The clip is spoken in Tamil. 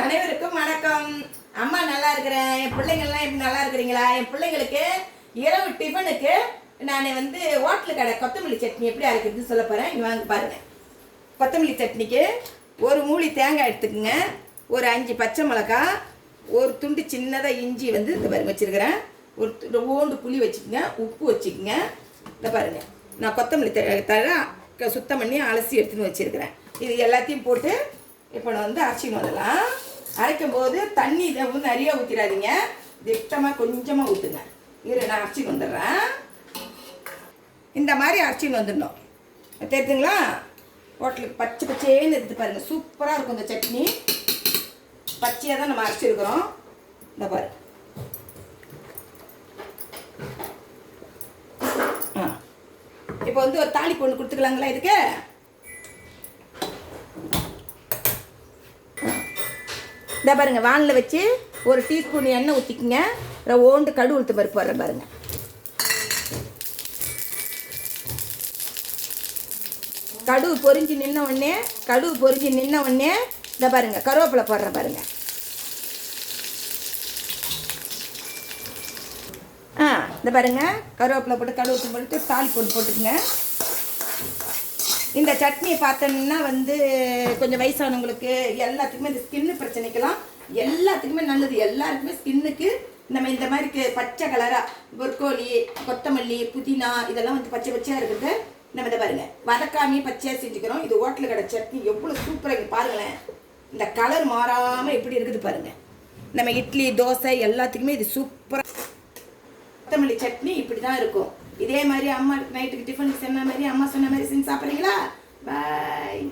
அனைவருக்கும் வணக்கம். அம்மா நல்லா இருக்கிறேன். என் பிள்ளைங்கள்லாம் எப்படி நல்லா இருக்கிறீங்களா? என் பிள்ளைங்களுக்கு இரவு டிஃபனுக்கு நான் ஹோட்டலு கடை கொத்தமல்லி சட்னி எப்படி அரைக்கிறது சொல்ல போகிறேன். இங்கே வாங்க பாருங்கள். கொத்தமல்லி சட்னிக்கு ஒரு மூடி தேங்காய் எடுத்துக்கோங்க, ஒரு 5 பச்சை மிளகா, ஒரு துண்டு சின்னதாக இஞ்சி இந்த பாருங்க வச்சுருக்கிறேன், ஒரு ஓண்டு புளி வச்சுக்கோங்க, உப்பு வச்சுக்கோங்க. இந்த பாருங்கள், நான் கொத்தமல்லி தழை சுத்தம் பண்ணி அலசி எடுத்துன்னு வச்சுருக்கிறேன். இது எல்லாத்தையும் போட்டு இப்போ நான் அரைச்சின்னு வரலாம். அரைக்கும் போது தண்ணி நிறைய ஊற்றிடாதீங்க, திட்டமாக கொஞ்சமாக ஊற்றுங்க. இரு, நான் அரைச்சின்னு வந்துடுறேன். இந்த மாதிரி அரைச்சின்னு வந்துடணும், தெரியுதுங்களா? ஹோட்டலுக்கு பச்சை பச்சைன்னு எடுத்து பாருங்கள், சூப்பராக இருக்கும் இந்த சட்னி. பச்சையாக தான் நம்ம அரைச்சிருக்கிறோம். இந்த பாரு, இப்போ ஒரு தாளிப்பு ஒன்று கொடுத்துக்கலாங்களா இதுக்கு? இந்த பாருங்கள், வானில் வச்சு ஒரு டீஸ்பூன் எண்ணெய் ஊற்றிக்குங்க. ஓண்டு கடுகு உளுத்து பருப்பு போடுறேன் பாருங்கள். கடுகு பொரிஞ்சு நின்ன உடனே இந்த பாருங்கள் கருவேப்பிலை போடுறேன் பாருங்கள். இந்த பாருங்கள் கருவேப்பிலை போட்டு கடுகு ஊற்றி போட்டு தாளிப்பு போட்டுக்குங்க. இந்த சட்னியை பார்த்தோன்னா கொஞ்சம் வயசானவங்களுக்கு எல்லாத்துக்குமே இந்த ஸ்கின்னு பிரச்சனைக்கெல்லாம் எல்லாத்துக்குமே நல்லது. எல்லாருக்குமே ஸ்கின்னுக்கு நம்ம இந்த மாதிரி பச்சை கலராக பொற்கோலி, கொத்தமல்லி, புதினா இதெல்லாம் பச்சை பச்சையாக இருக்குது. நம்ம இதை பாருங்கள் வதக்காமே பச்சையாக செஞ்சுக்கிறோம். இது ஹோட்டலு கடை சட்னி எவ்வளோ சூப்பராக இருக்குது பாருங்களேன். இந்த கலர் மாறாமல் எப்படி இருக்குது பாருங்கள். நம்ம இட்லி, தோசை எல்லாத்துக்குமே இது சூப்பராக. கொத்தமல்லி சட்னி இப்படி தான் இருக்கும். இதே மாதிரி அம்மா நைட்டுக்கு டிஃபனுக்கு சொன்ன மாதிரி அம்மா சொன்ன மாதிரி செஞ்சு சாப்பிட்றீங்களா? பாய்.